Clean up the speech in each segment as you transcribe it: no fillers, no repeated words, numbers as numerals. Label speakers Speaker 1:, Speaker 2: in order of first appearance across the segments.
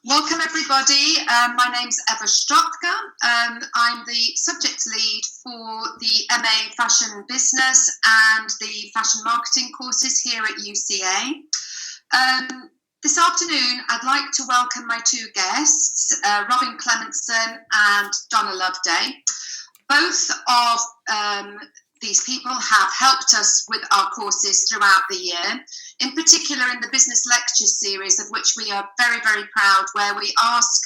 Speaker 1: Welcome everybody. My name's Ewa Sczcotka. I'm the subject lead for the MA Fashion Business and the Fashion Marketing courses here at UCA. This afternoon, I'd like to welcome my two guests, Clementson and Donna Loveday. Both of these people have helped us with our courses throughout the year, in particular in the business lecture series, of which we are very, very proud, where we ask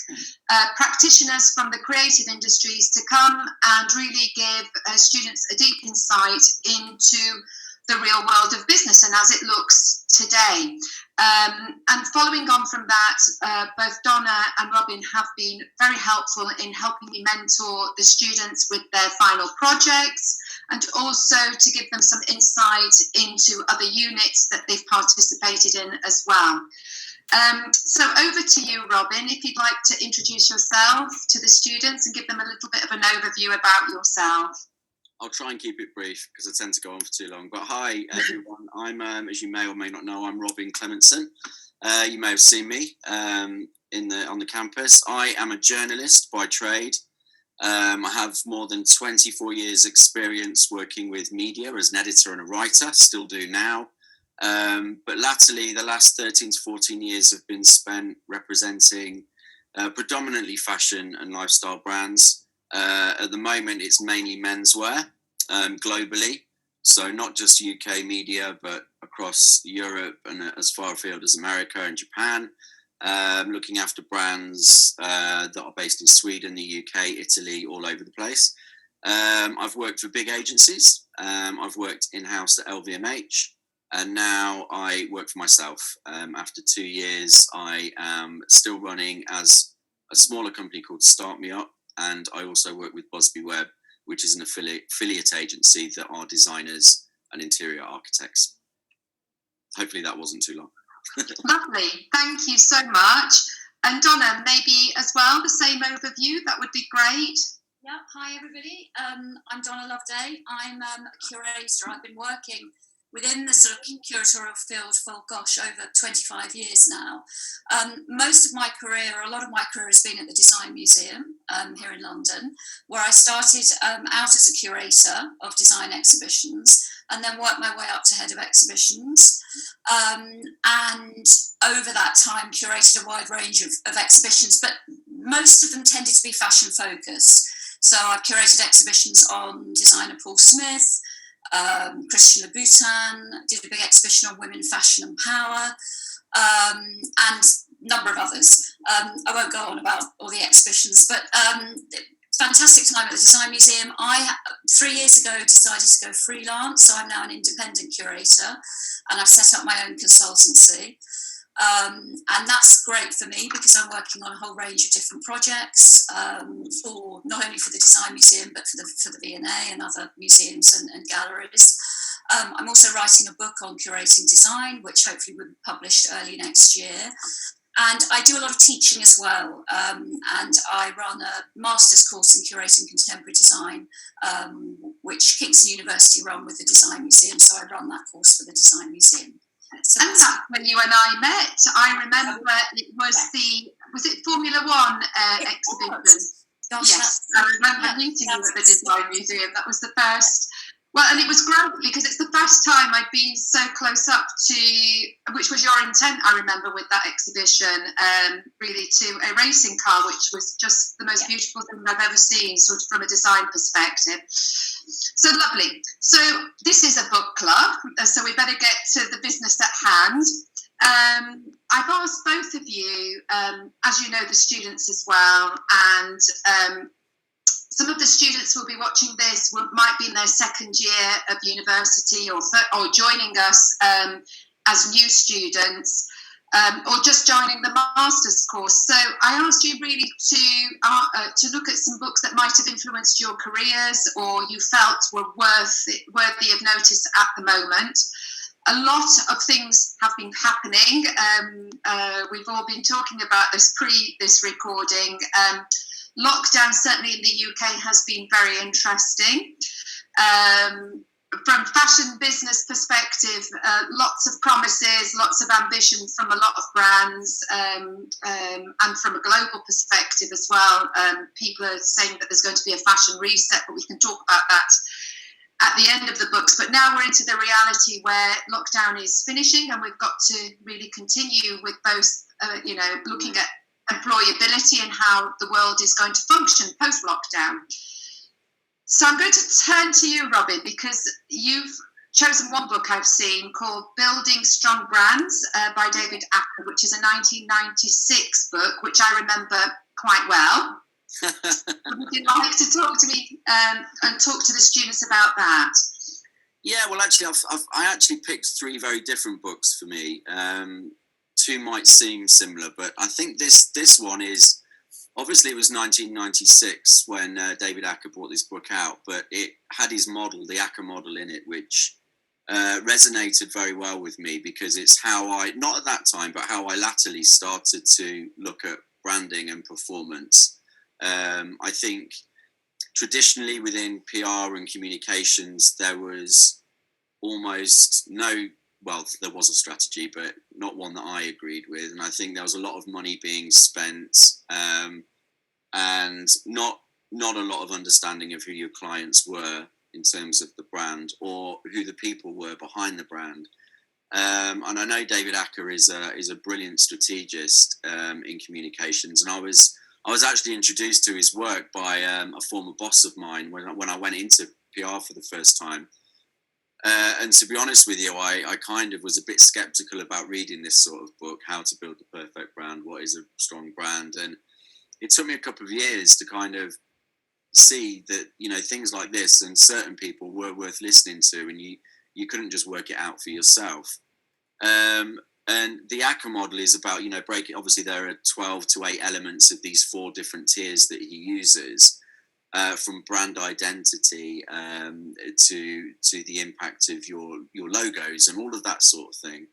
Speaker 1: practitioners from the creative industries to come and really give students a deep insight into the real world of business and as it looks today. And following on from that, both Donna and Robin have been very helpful in helping me mentor the students with their final projects and also to give them some insight into other units that they've participated in as well. So over to you, Robin, if you'd like to introduce yourself to the students and give them a little bit of an overview about yourself.
Speaker 2: I'll try and keep it brief because I tend to go on for too long. But hi, everyone. I'm, as you may or may not know, I'm Robin Clementson. You may have seen me on the campus. I am a journalist by trade. I have more than 24 years experience working with media as an editor and a writer, still do now. But latterly, the last 13 to 14 years have been spent representing predominantly fashion and lifestyle brands. At the moment, it's mainly menswear globally. So not just UK media, but across Europe and as far afield as America and Japan. Looking after brands that are based in Sweden, the UK, Italy, all over the place. I've worked for big agencies. I've worked in-house at LVMH. And now I work for myself. After 2 years, I am still running as a smaller company called Start Me Up. And I also work with Busby Webb, which is an affiliate agency that are designers and interior architects. Hopefully that wasn't too long.
Speaker 1: Lovely, thank you so much. And Donna, maybe as well, the same overview, that would be great.
Speaker 3: Yeah, hi everybody. I'm Donna Loveday. I'm a curator. I've been working within the sort of curatorial field for, over 25 years now. Most of my career, a lot of my career has been at the Design Museum here in London, where I started out as a curator of design exhibitions and then worked my way up to head of exhibitions. And over that time, curated a wide range of exhibitions, but most of them tended to be fashion focused. So I've curated exhibitions on designer Paul Smith, Christian Louboutin, did a big exhibition on women, fashion and power, and a number of others. I won't go on about all the exhibitions, but fantastic time at the Design Museum. I, 3 years ago, decided to go freelance, so I'm now an independent curator, and I've set up my own consultancy. And that's great for me because I'm working on a whole range of different projects for not only for the Design Museum but for the V&A and other museums and galleries. I'm also writing a book on curating design, which hopefully will be published early next year. And I do a lot of teaching as well, and I run a master's course in curating contemporary design, which Kingston University run with the Design Museum, so I run that course for the Design Museum.
Speaker 1: So and that's when you and I met. I remember it was it Formula One exhibition?
Speaker 3: Gosh,
Speaker 1: yes, I remember meeting you at the Design Museum. That was the first. Well, and it was great because it's the first time I'd been so close up to, which was your intent, I remember, with that exhibition, really to a racing car, which was just the most beautiful thing I've ever seen, sort of from a design perspective. So lovely. So this is a book club, so we better get to the business at hand. I've asked both of you, as you know, the students as well, and some of the students who will be watching this might be in their second year of university or joining us as new students or just joining the master's course. So I asked you really to look at some books that might have influenced your careers or you felt were worthy of notice at the moment. A lot of things have been happening. We've all been talking about this this recording. Lockdown, certainly in the UK, has been very interesting. from fashion business perspective, lots of promises, lots of ambition from a lot of brands, and from a global perspective as well. People are saying that there's going to be a fashion reset, but we can talk about that at the end of the books. But now we're into the reality where lockdown is finishing, and we've got to really continue with both, looking at employability and how the world is going to function post-lockdown. So I'm going to turn to you, Robin, because you've chosen one book I've seen called Building Strong Brands by David Acker, which is a 1996 book, which I remember quite well. Would you like to talk to me and talk to the students about that?
Speaker 2: Yeah, well, actually, I actually picked three very different books for me. Two might seem similar, but I think this one is, obviously it was 1996 when David Acker brought this book out, but it had his model, the Acker model, in it, which resonated very well with me, because it's how I, not at that time, but how I latterly started to look at branding and performance. I think traditionally within PR and communications, there was almost no, well, there was a strategy, but not one that I agreed with. And I think there was a lot of money being spent, and not a lot of understanding of who your clients were in terms of the brand, or who the people were behind the brand. And I know David Acker is a brilliant strategist in communications, and I was actually introduced to his work by a former boss of mine when I went into PR for the first time. And to be honest with you, I kind of was a bit skeptical about reading this sort of book, How to Build the Perfect Brand, What is a Strong Brand? And it took me a couple of years to kind of see that, things like this and certain people were worth listening to, and you couldn't just work it out for yourself. And the Acker model is about, breaking, obviously there are 12 to 8 elements of these 4 different tiers that he uses, from brand identity to the impact of your logos and all of that sort of thing.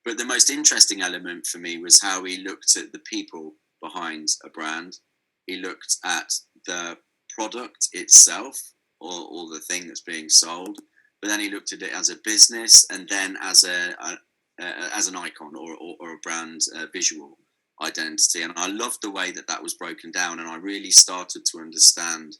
Speaker 2: But the most interesting element for me was how he looked at the people behind a brand. He looked at the product itself, or the thing that's being sold, but then he looked at it as a business, and then as an icon or a brand visual identity. And I loved the way that was broken down, and I really started to understand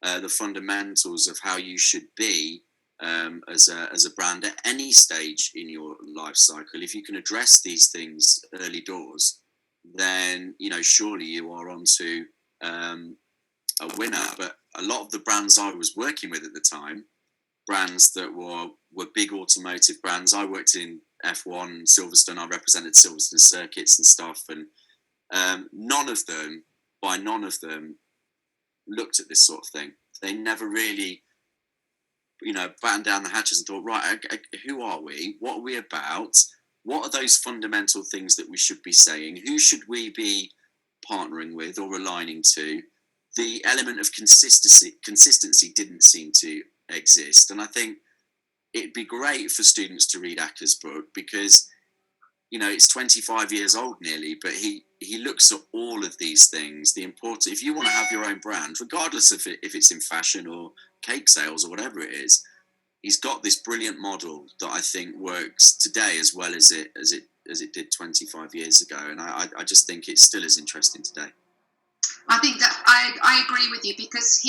Speaker 2: the fundamentals of how you should be as a brand at any stage in your life cycle. If you can address these things early doors, then surely you are onto a winner. But a lot of the brands I was working with at the time, brands that were big automotive brands. I worked in F1, Silverstone. I represented Silverstone circuits and stuff, and none of them looked at this sort of thing. They never really, battened down the hatches and thought, right, who are we? What are we about? What are those fundamental things that we should be saying? Who should we be partnering with or aligning to? The element of consistency didn't seem to exist. And I think it'd be great for students to read Acker's book, because it's 25 years old nearly, but he looks at all of these things. The important, if you want to have your own brand, regardless of if it's in fashion or cake sales or whatever it is, he's got this brilliant model that I think works today as well as it did 25 years ago. And I just think it's still as interesting today.
Speaker 1: I think that I agree with you, because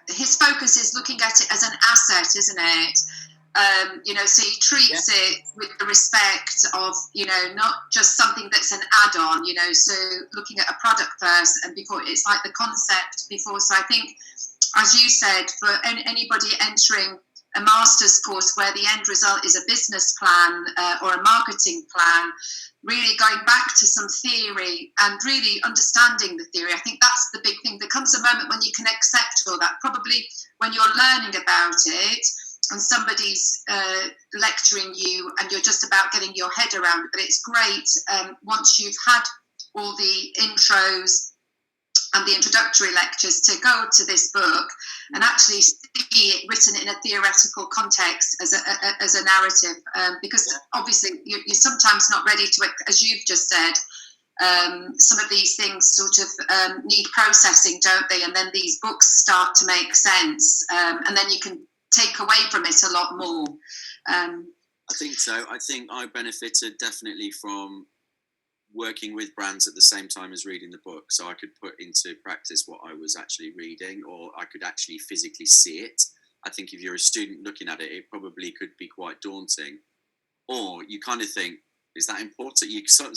Speaker 1: his focus is looking at it as an asset, isn't it? So he treats it with the respect of, not just something that's an add-on, so looking at a product first and before, it's like the concept before. So I think, as you said, for anybody entering a master's course where the end result is a business plan or a marketing plan, really going back to some theory and really understanding the theory. I think that's the big thing. There comes a moment when you can accept all that, probably when you're learning about it and somebody's lecturing you and you're just about getting your head around it. But it's great once you've had all the intros and the introductory lectures to go to this book and actually see it written in a theoretical context as a narrative, because obviously you're sometimes not ready to, as you've just said, some of these things sort of need processing, don't they? And then these books start to make sense, and then you can take away from it a lot more.
Speaker 2: I think so. I think I benefited definitely from working with brands at the same time as reading the book, so I could put into practice what I was actually reading, or I could actually physically see it. I think if you're a student looking at it, it probably could be quite daunting, or you kind of think, is that important?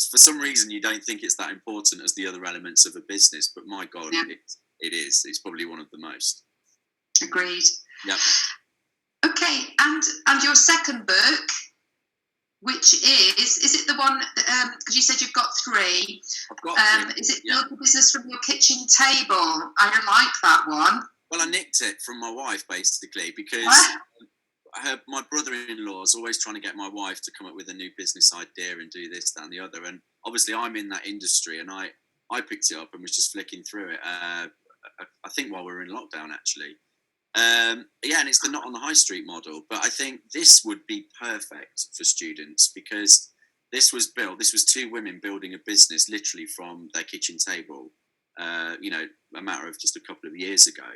Speaker 2: For some reason, you don't think it's that important as the other elements of a business, but my God, it is. It's probably one of the most.
Speaker 1: Agreed.
Speaker 2: Yeah.
Speaker 1: Okay, and your second book, which is it the one, because you said you've got three.
Speaker 2: I've got three.
Speaker 1: Is it Build the Business from Your Kitchen Table? I like that one.
Speaker 2: Well, I nicked it from my wife, basically, because my brother-in-law is always trying to get my wife to come up with a new business idea and do this, that and the other. And obviously I'm in that industry, and I picked it up and was just flicking through it, I think while we were in lockdown, actually. And it's the not on the high street model, but I think this would be perfect for students, because this was two women building a business literally from their kitchen table, a matter of just a couple of years ago,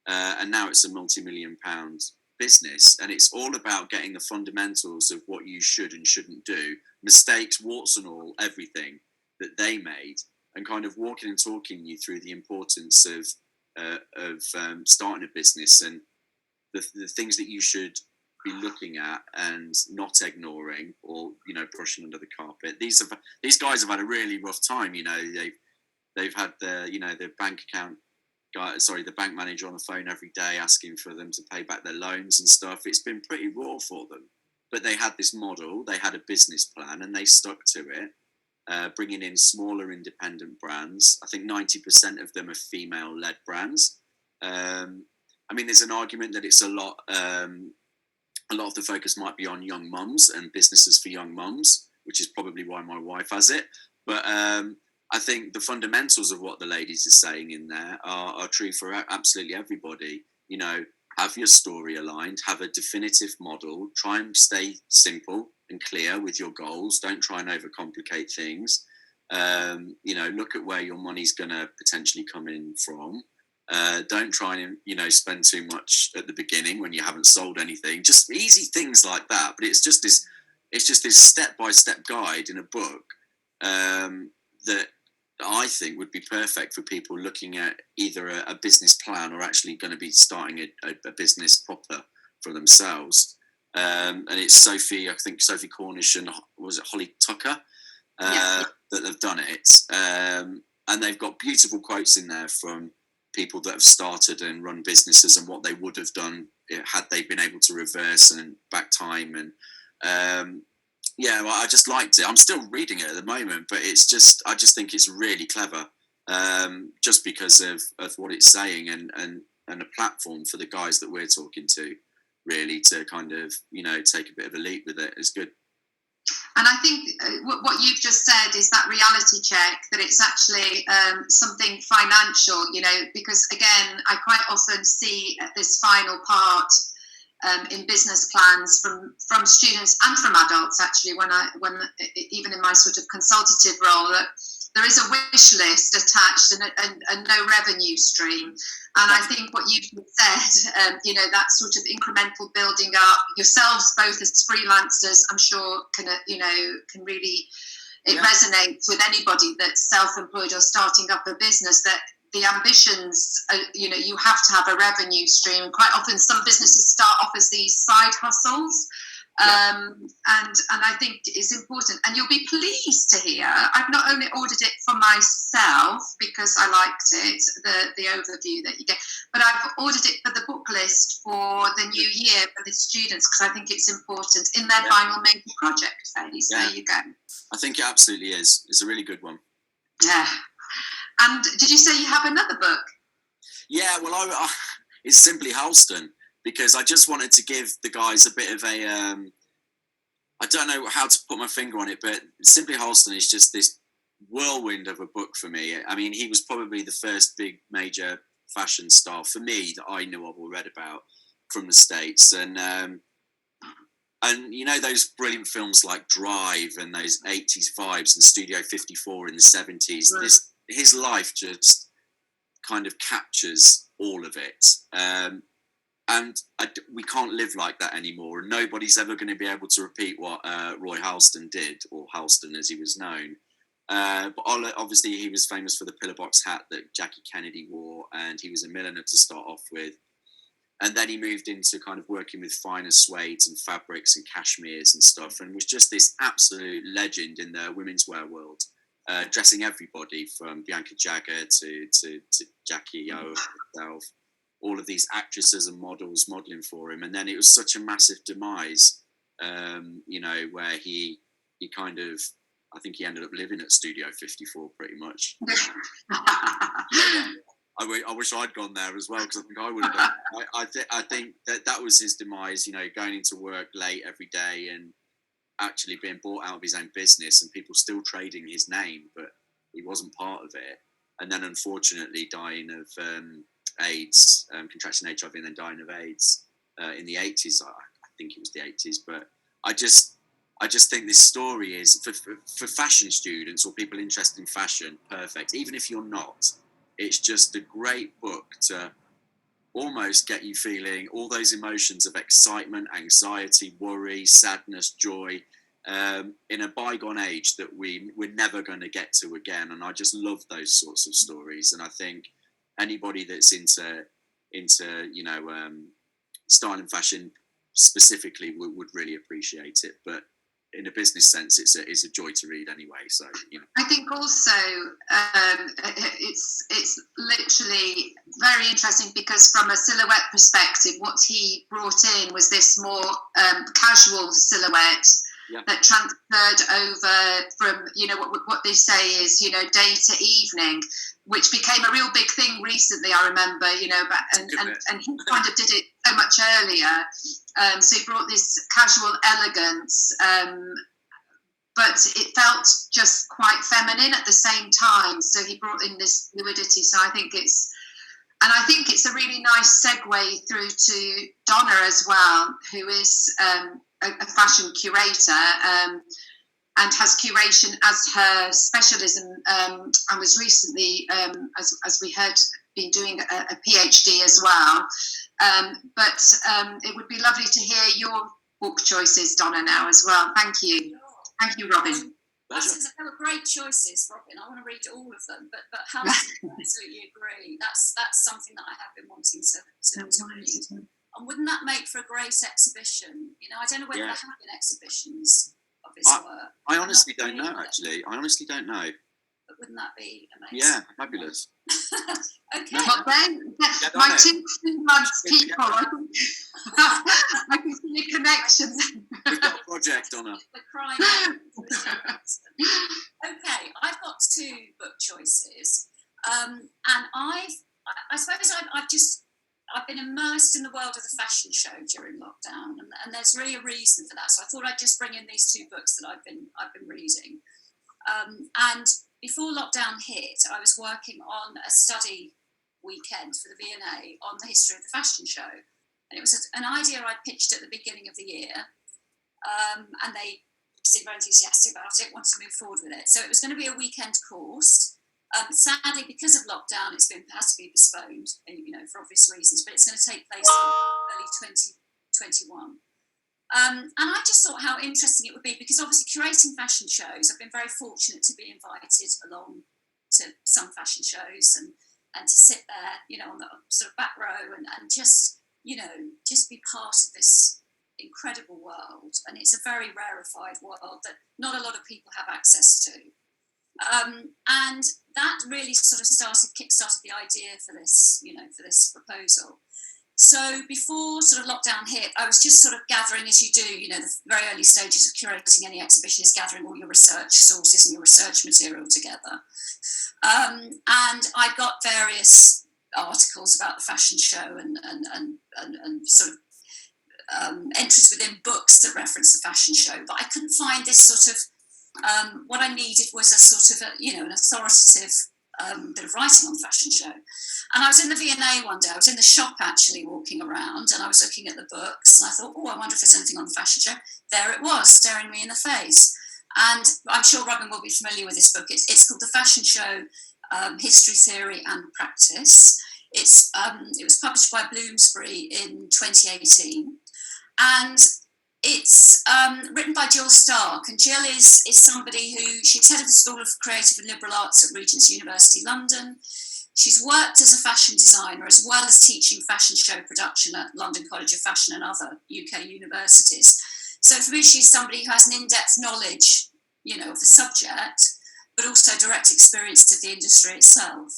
Speaker 2: and now it's a multi-million-pound business, and it's all about getting the fundamentals of what you should and shouldn't do, mistakes, warts and all, everything that they made, and kind of walking and talking you through the importance of starting a business, and the things that you should be looking at and not ignoring, or brushing under the carpet. These guys have had a really rough time. They've had the bank account guy, the bank manager on the phone every day asking for them to pay back their loans and stuff. It's been pretty raw for them, but they had this model, they had a business plan, and they stuck to it. Bringing in smaller independent brands. I think 90% of them are female-led brands. There's an argument that it's a lot of the focus might be on young mums and businesses for young mums, which is probably why my wife has it. But I think the fundamentals of what the ladies are saying in there are true for absolutely everybody. Have your story aligned, have a definitive model, try and stay simple and clear with your goals. Don't try and overcomplicate things. Look at where your money's going to potentially come in from. Don't try and, spend too much at the beginning when you haven't sold anything. Just easy things like that. But it's just this step-by-step guide in a book that I think would be perfect for people looking at either a business plan or actually going to be starting a business proper for themselves. And it's Sophie Cornish and was it Holly Tucker that have done it. And they've got beautiful quotes in there from people that have started and run businesses and what they would have done had they been able to reverse and back time. And I just liked it. I'm still reading it at the moment, but I just think it's really clever, just because of what it's saying and a platform for the guys that we're talking to, really, to kind of, take a bit of a leap with it is good.
Speaker 1: And I think what you've just said is that reality check, that it's actually something financial, because again, I quite often see at this final part in business plans from students and from adults, actually, when even in my sort of consultative role, that there is a wish list attached and no revenue stream. And I think what you've said, that sort of incremental building up, yourselves both as freelancers, I'm sure can really, it resonates with anybody that's self-employed or starting up a business, that the ambitions, you have to have a revenue stream. Quite often some businesses start off as these side hustles. And I think it's important, and you'll be pleased to hear I've not only ordered it for myself because I liked it, the overview that you get, but I've ordered it for the book list for the new year for the students, because I think it's important in their final major project phase. There you go.
Speaker 2: I think it absolutely is. It's a really good one.
Speaker 1: Yeah. And did you say you have another book?
Speaker 2: Yeah, well, it's Simply Halston, because I just wanted to give the guys a bit of a, I don't know how to put my finger on it, but Simply Halston is just this whirlwind of a book for me. I mean, he was probably the first big major fashion star for me that I knew of or read about from the States. And those brilliant films like Drive and those 80s vibes and Studio 54 in the 70s,
Speaker 1: Right.
Speaker 2: His life just kind of captures all of it. we can't live like that anymore, and nobody's ever going to be able to repeat what Roy Halston did, or Halston as he was known. But obviously he was famous for the pillowbox hat that Jackie Kennedy wore, and he was a milliner to start off with. And then he moved into kind of working with finer suedes and fabrics and cashmeres and stuff, and was just this absolute legend in the women's wear world, dressing everybody from Bianca Jagger to Jackie O herself, all of these actresses and models modelling for him. And then it was such a massive demise, where he kind of, I think he ended up living at Studio 54 pretty much. I wish I'd gone there as well, because I think I would have done. I think that was his demise, going into work late every day and actually being bought out of his own business, and people still trading his name, but he wasn't part of it. And then unfortunately dying of AIDS, contracting HIV and then dying of AIDS in the 80s. I think it was the 80s. But I just think this story is, for fashion students or people interested in fashion, perfect. Even if you're not, it's just a great book to almost get you feeling all those emotions of excitement, anxiety, worry, sadness, joy, in a bygone age that we're never going to get to again. And I just love those sorts of stories. And I think anybody that's into style and fashion specifically would really appreciate it. But in a business sense, it's a joy to read anyway. So
Speaker 1: I think also it's literally very interesting, because from a silhouette perspective, what he brought in was this more casual silhouette that transferred over from what they say is day to evening, which became a real big thing recently. I remember, and he kind of did it so much earlier. So he brought this casual elegance, but it felt just quite feminine at the same time. So he brought in this fluidity. So I think it's a really nice segue through to Donna as well, who is a fashion curator. And has curation as her specialism, and was recently, as we heard, been doing a PhD as well. But it would be lovely to hear your book choices, Donna, now as well. Thank you. Thank you, Robin.
Speaker 3: They were great choices, Robin. I want to read all of them, but how I absolutely agree. That's something that I have been wanting to read. And wouldn't that make for a great exhibition? I don't know whether there have been exhibitions of his work.
Speaker 2: I honestly don't know, actually. I honestly don't know.
Speaker 3: But wouldn't that be amazing?
Speaker 2: Yeah, fabulous.
Speaker 3: Okay.
Speaker 1: Well, then, my 2 months people, I can see a connection.
Speaker 2: We've got a project, Donna.
Speaker 3: The crying out. Okay, I've got 2 book choices. And I suppose I've been immersed in the world of the fashion show during lockdown, and there's really a reason for that. So I thought I'd just bring in these 2 books that I've been reading. And before lockdown hit, I was working on a study weekend for the V&A on the history of the fashion show, and it was an idea I pitched at the beginning of the year, and they seemed very enthusiastic about it, wanted to move forward with it. So it was going to be a weekend course. Sadly, because of lockdown, has to be postponed, for obvious reasons, but it's going to take place in early 2021. And I just thought how interesting it would be, because obviously curating fashion shows, I've been very fortunate to be invited along to some fashion shows and to sit there, on the sort of back row and just be part of this incredible world. And it's a very rarefied world that not a lot of people have access to. And that really sort of kick-started the idea for this, for this proposal. So before sort of lockdown hit, I was just sort of gathering, as you do, the very early stages of curating any exhibition is gathering all your research sources and your research material together. And I got various articles about the fashion show and sort of entries within books that reference the fashion show, but I couldn't find this sort of, what I needed was a sort of, an authoritative bit of writing on the fashion show. And I was in the V&A one day, I was in the shop actually walking around, and I was looking at the books, and I thought, I wonder if there's anything on the fashion show. There it was, staring me in the face. And I'm sure Robin will be familiar with this book. It's called The Fashion Show, History, Theory and Practice. It was published by Bloomsbury in 2018, and it's written by Jill Stark. And Jill is somebody she's head of the School of Creative and Liberal Arts at Regent's University London. She's worked as a fashion designer as well as teaching fashion show production at London College of Fashion and other UK universities. So for me, she's somebody who has an in-depth knowledge, of the subject, but also direct experience of the industry itself.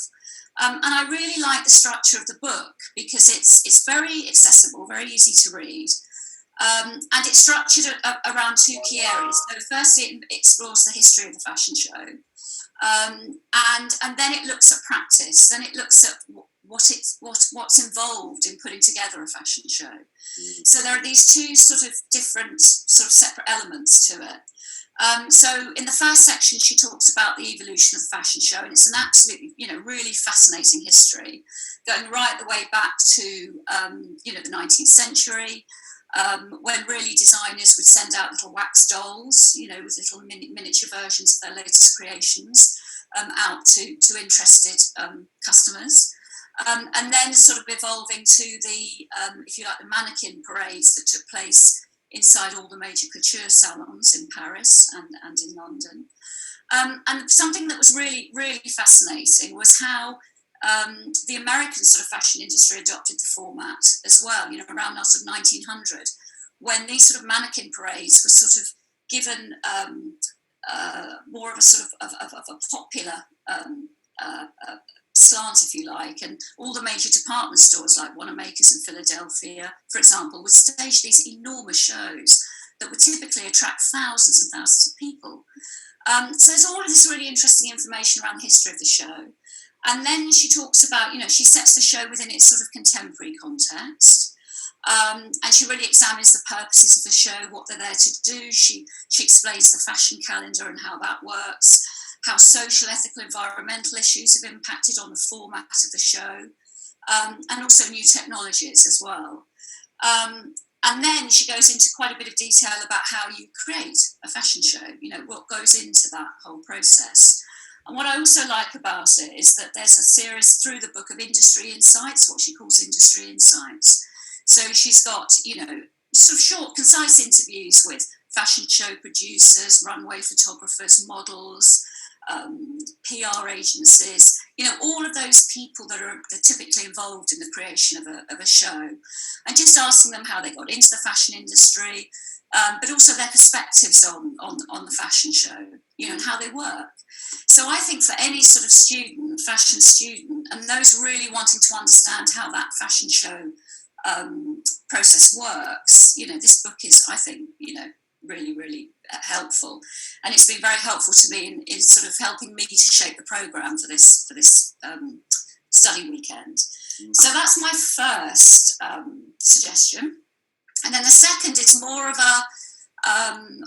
Speaker 3: And I really like the structure of the book because it's very accessible, very easy to read. And it's structured around two key areas. So firstly, it explores the history of the fashion show. And then it looks at practice. Then it looks at what's involved in putting together a fashion show. So there are these two sort of different, sort of separate elements to it. So in the first section, she talks about the evolution of the fashion show, and it's an absolutely, really fascinating history, going right the way back to, the 19th century, when really designers would send out little wax dolls, with little miniature versions of their latest creations out to interested customers. And then sort of evolving to the, if you like, the mannequin parades that took place inside all the major couture salons in Paris and in London. And something that was really, really fascinating was how the American sort of fashion industry adopted the format as well, around that sort of 1900, when these sort of mannequin parades were sort of given more of a sort of a popular slant, if you like, and all the major department stores like Wanamaker's in Philadelphia, for example, would stage these enormous shows that would typically attract thousands and thousands of people. So there's all of this really interesting information around the history of the show. And then she talks about, she sets the show within its sort of contemporary context. And she really examines the purposes of the show, what they're there to do. She explains the fashion calendar and how that works, how social, ethical, environmental issues have impacted on the format of the show, and also new technologies as well. And then she goes into quite a bit of detail about how you create a fashion show, what goes into that whole process. And what I also like about it is that there's a series through the book of industry insights, what she calls industry insights. So she's got, sort of short, concise interviews with fashion show producers, runway photographers, models, PR agencies, all of those people that are typically involved in the creation of a show, and just asking them how they got into the fashion industry, but also their perspectives on the fashion show, and how they work. So I think for any sort of student, fashion student, and those really wanting to understand how that fashion show process works, this book is, I think, really, really helpful. And it's been very helpful to me in sort of helping me to shape the programme for this study weekend. So that's my first suggestion. And then the second is more of a,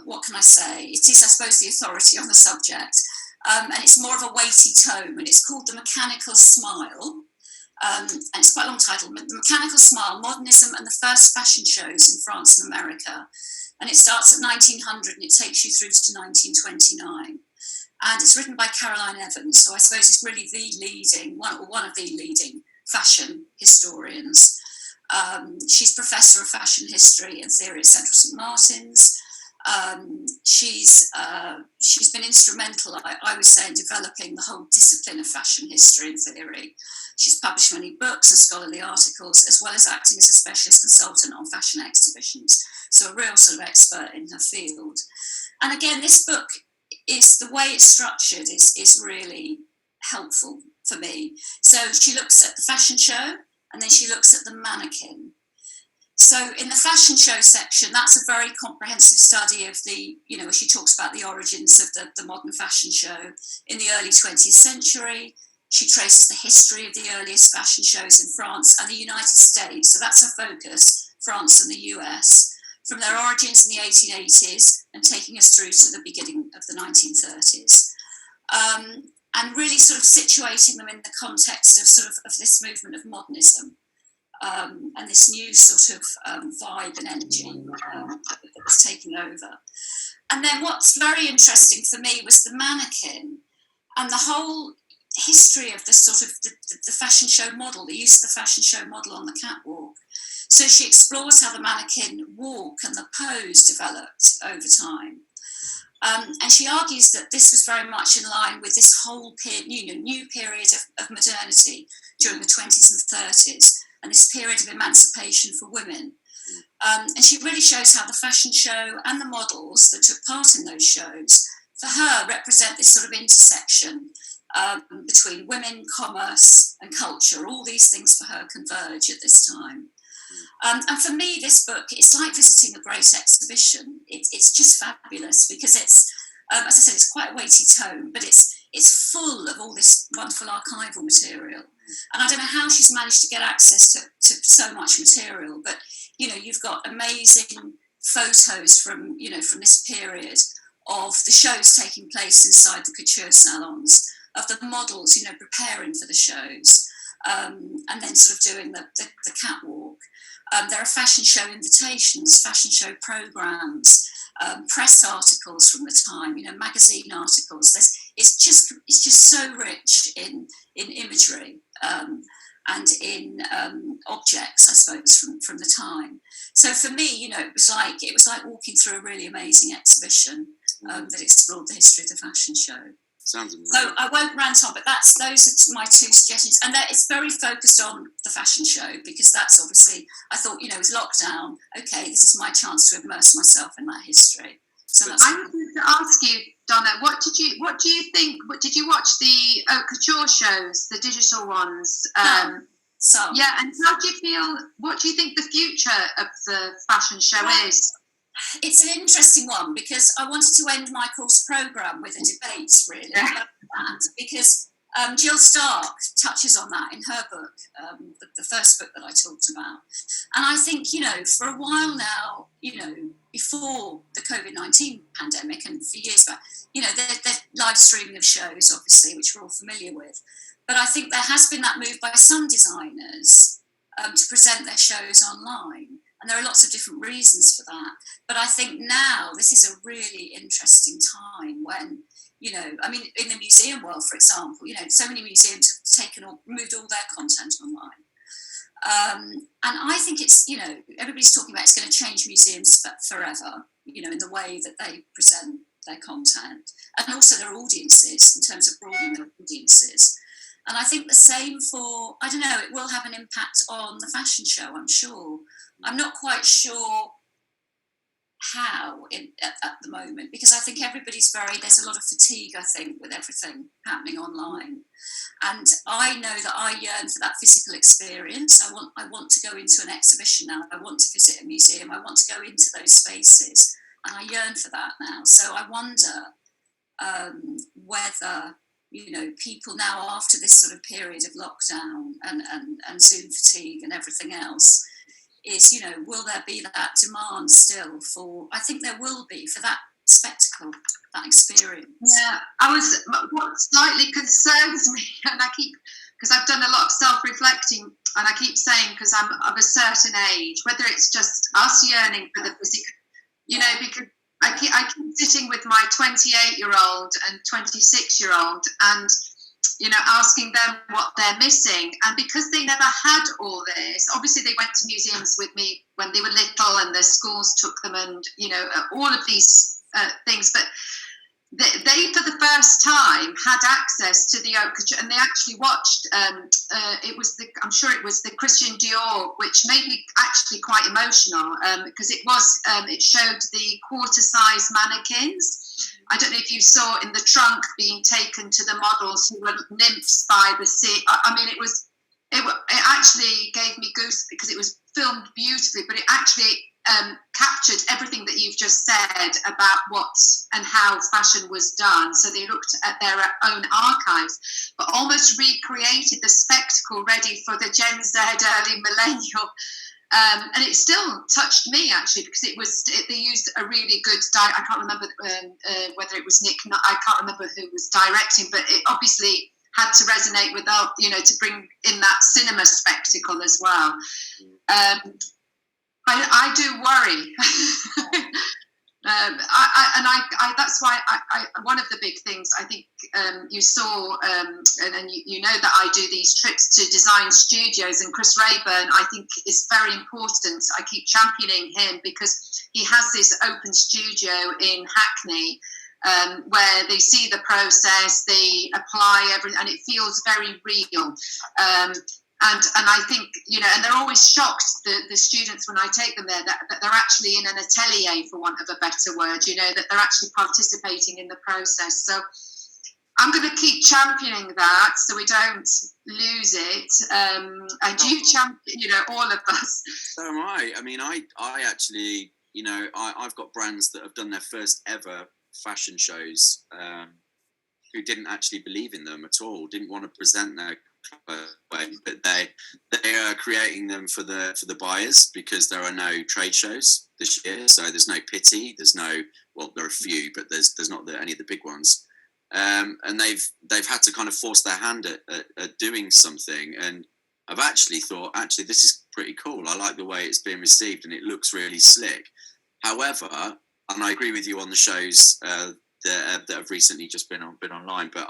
Speaker 3: what can I say? It is, I suppose, the authority on the subject. And it's more of a weighty tome, and it's called The Mechanical Smile. And it's quite a long title, The Mechanical Smile, Modernism and the First Fashion Shows in France and America. And it starts at 1900 and it takes you through to 1929. And it's written by Caroline Evans, so I suppose it's really one of the leading fashion historians. She's Professor of Fashion History and Theory at Central St Martin's. She's been instrumental, I would say, in developing the whole discipline of fashion history and theory. She's published many books and scholarly articles, as well as acting as a specialist consultant on fashion exhibitions. So a real sort of expert in her field. And again, this book is, the way it's structured is really helpful for me. So she looks at the fashion show, and then she looks at the mannequin. So in the fashion show section, that's a very comprehensive study of the, she talks about the origins of the modern fashion show in the early 20th century. She traces the history of the earliest fashion shows in France and the United States. So that's her focus, France and the US, from their origins in the 1880s and taking us through to the beginning of the 1930s. And really sort of situating them in the context of this movement of modernism. And this new sort of vibe and energy that was taking over. And then what's very interesting for me was the mannequin and the whole, history of the sort of the fashion show model, the use of the fashion show model on the catwalk. So she explores how the mannequin walk and the pose developed over time. And she argues that this was very much in line with this whole new period of modernity during the 20s and 30s, and this period of emancipation for women. And she really shows how the fashion show and the models that took part in those shows, for her, represent this sort of intersection between women, commerce, and culture. All these things for her converge at this time. And for me, this book, it's like visiting a great exhibition. It's just fabulous because it's, as I said, it's quite a weighty tome, but it's full of all this wonderful archival material. And I don't know how she's managed to get access to so much material, but, you know, you've got amazing photos from this period of the shows taking place inside the couture salons, of the models, you know, preparing for the shows, and then sort of doing the catwalk. There are fashion show invitations, fashion show programs, press articles from the time, you know, magazine articles. It's just so rich in imagery and in objects, I suppose, from the time. So for me, you know, it was like walking through a really amazing exhibition that explored the history of the fashion show.
Speaker 2: Sounds amazing.
Speaker 3: So I won't rant on, but those are my two suggestions, and it's very focused on the fashion show because that's obviously, I thought, you know, with lockdown, okay, this is my chance to immerse myself in that history. So that's.
Speaker 1: I wanted to ask you, Donna, what do you think? Did you watch the haute couture shows, the digital ones? Yeah, and how do you feel? What do you think the future of the fashion show is?
Speaker 3: It's an interesting one because I wanted to end my course programme with a debate, really, about that, because Jill Stark touches on that in her book, the first book that I talked about. And I think, you know, for a while now, you know, before the COVID-19 pandemic and for years back, you know, they're live streaming of shows, obviously, which we're all familiar with. But I think there has been that move by some designers to present their shows online. And there are lots of different reasons for that. But I think now this is a really interesting time when, you know, I mean, in the museum world, for example, you know, so many museums have moved all their content online. And I think it's, you know, everybody's talking about it's going to change museums forever, you know, in the way that they present their content and also their audiences in terms of broadening their audiences. And I think the same for, I don't know, it will have an impact on the fashion show, I'm sure. I'm not quite sure how at the moment, because I think there's a lot of fatigue, I think, with everything happening online. And I know that I yearn for that physical experience. I want to go into an exhibition now. I want to visit a museum. I want to go into those spaces. And I yearn for that now. So I wonder whether, you know, people now after this sort of period of lockdown and Zoom fatigue and everything else, is, you know, will there be that demand still for, I think there will be, for that spectacle, that experience.
Speaker 1: Yeah, what slightly concerns me, and because I've done a lot of self-reflecting, and I keep saying, because I'm of a certain age, whether it's just us yearning for the physical, you know, because I keep sitting with my 28-year-old and 26-year-old and, you know, asking them what they're missing. And because they never had all this, obviously they went to museums with me when they were little and their schools took them and, you know, all of these things. But they, for the first time, had access to the haute couture, and they actually watched, I'm sure it was the Christian Dior, which made me actually quite emotional because it showed the quarter-size mannequins. I don't know if you saw in the trunk being taken to the models who were nymphs by the sea. I mean, it actually gave me goose because it was filmed beautifully, but it actually captured everything that you've just said about what and how fashion was done. So they looked at their own archives, but almost recreated the spectacle ready for the Gen Z, early millennial. And it still touched me actually because they used a really good I can't remember whether it was Nick. I can't remember who was directing, but it obviously had to resonate with you know, to bring in that cinema spectacle as well. I do worry That's why one of the big things I think you saw, and you know that I do these trips to design studios, and Chris Rayburn I think is very important. I keep championing him because he has this open studio in Hackney where they see the process, they apply everything, and it feels very real. And I think, and they're always shocked, the students, when I take them there, that they're actually in an atelier, for want of a better word, that they're actually participating in the process. So I'm going to keep championing that so we don't lose it. And you champion, all of us.
Speaker 2: So am I. I mean, I actually, I've got brands that have done their first ever fashion shows who didn't actually believe in them at all, didn't want to present their way, but they are creating them for the buyers, because there are no trade shows this year, so there's no pity, there are a few, but there's not any of the big ones, and they've had to kind of force their hand at doing something, and I've actually thought, this is pretty cool. I like the way it's being received, and it looks really slick. However, and I agree with you on the shows that have recently just been online, but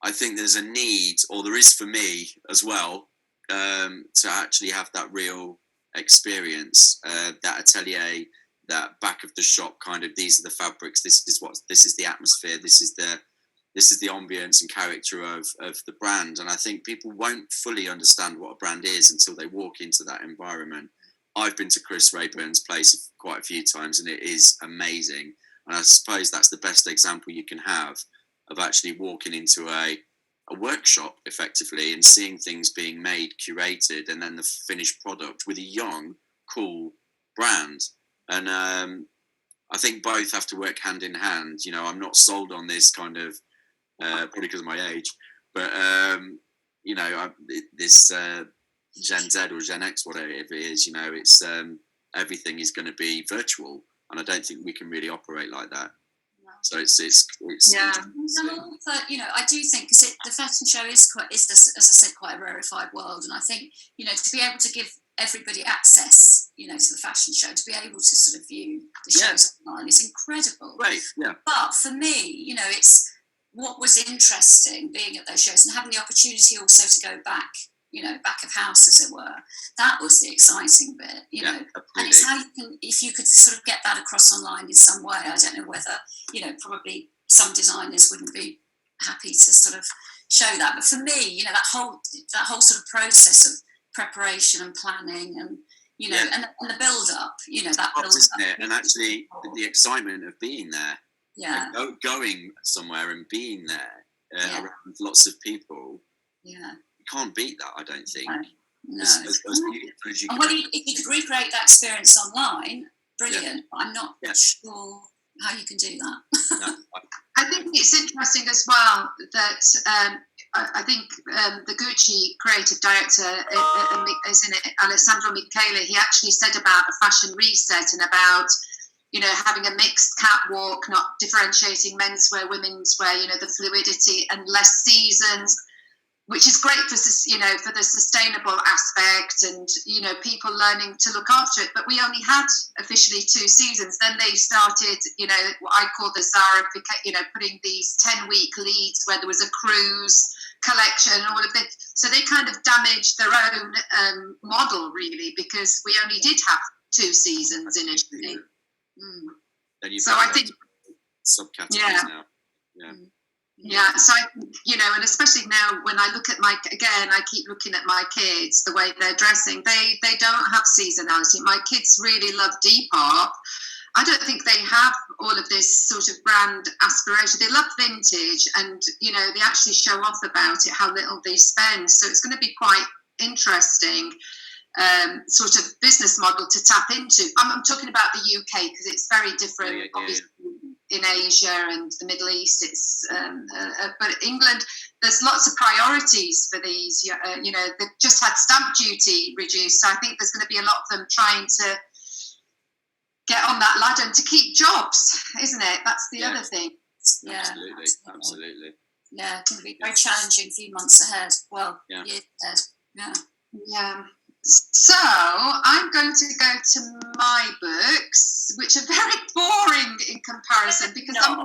Speaker 2: I think there's a need, or there is for me as well, to actually have that real experience, that atelier, that back of the shop kind of, these are the fabrics, this is the atmosphere, this is the ambience and character of the brand. And I think people won't fully understand what a brand is until they walk into that environment. I've been to Chris Rayburn's place quite a few times, and it is amazing. And I suppose that's the best example you can have of actually walking into a workshop effectively and seeing things being made, curated, and then the finished product with a young, cool brand. And I think both have to work hand in hand. I'm not sold on this kind of, probably because of my age, but this Gen Z or Gen X, whatever it is, it's everything is going to be virtual, and I don't think we can really operate like that. So it's
Speaker 1: yeah.
Speaker 3: I do think, because the fashion show is as I said, quite a rarefied world, and I think to be able to give everybody access to the fashion show, to be able to sort of view the shows online is incredible.
Speaker 2: Right. Yeah.
Speaker 3: But for me, it's what was interesting being at those shows and having the opportunity also to go back of house, as it were. That was the exciting bit, and it's how you can, if you could sort of get that across online in some way. I don't know whether, probably some designers wouldn't be happy to sort of show that, but for me, that whole sort of process of preparation and planning and and the build up, that build up,
Speaker 2: and actually the excitement of being there, going somewhere and being there around lots of people. You can't beat that, I don't think.
Speaker 3: No.
Speaker 2: As beautiful as you can.
Speaker 3: And if you could recreate that experience online, brilliant. But I'm not sure how you can do that.
Speaker 2: No,
Speaker 1: I think it's interesting as well that I think the Gucci creative director, isn't it, Alessandro Michele, he actually said about a fashion reset and about having a mixed catwalk, not differentiating menswear, women's wear, the fluidity and less seasons, which is great for for the sustainable aspect and people learning to look after it. But we only had officially 2 seasons. Then they started what I call the Zara, putting these 10-week leads where there was a cruise collection and all of this. So they kind of damaged their own model, really, because we only did have 2 seasons initially.
Speaker 2: So I think subcategories now.
Speaker 1: Yeah, so and especially now when I look at I keep looking at my kids, the way they're dressing. They don't have seasonality. My kids really love Depop. I don't think they have all of this sort of brand aspiration. They love vintage, and they actually show off about it, how little they spend. So it's going to be quite interesting sort of business model to tap into. I'm talking about the UK because it's very different, obviously. In Asia and the Middle East, it's but England, there's lots of priorities for these. They've just had stamp duty reduced, so I think there's going to be a lot of them trying to get on that ladder and to keep jobs, isn't it? That's the other thing.
Speaker 2: Absolutely.
Speaker 3: Yeah, it's going to be very challenging few months ahead. Well, years ahead. Yeah.
Speaker 1: So I'm going to go to my books, which are very boring in comparison because they're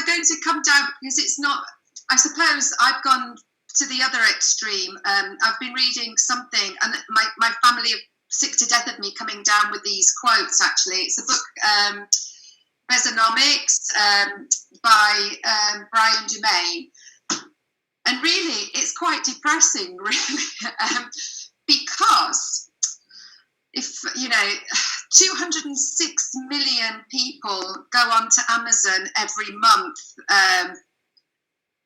Speaker 1: going to come down because it's not. I suppose I've gone to the other extreme. I've been reading something, and my family are sick to death of me coming down with these quotes. Actually, it's a book, Mesonomics, by Brian Dumaine. And really, it's quite depressing, really, because if, 206 million people go onto Amazon every month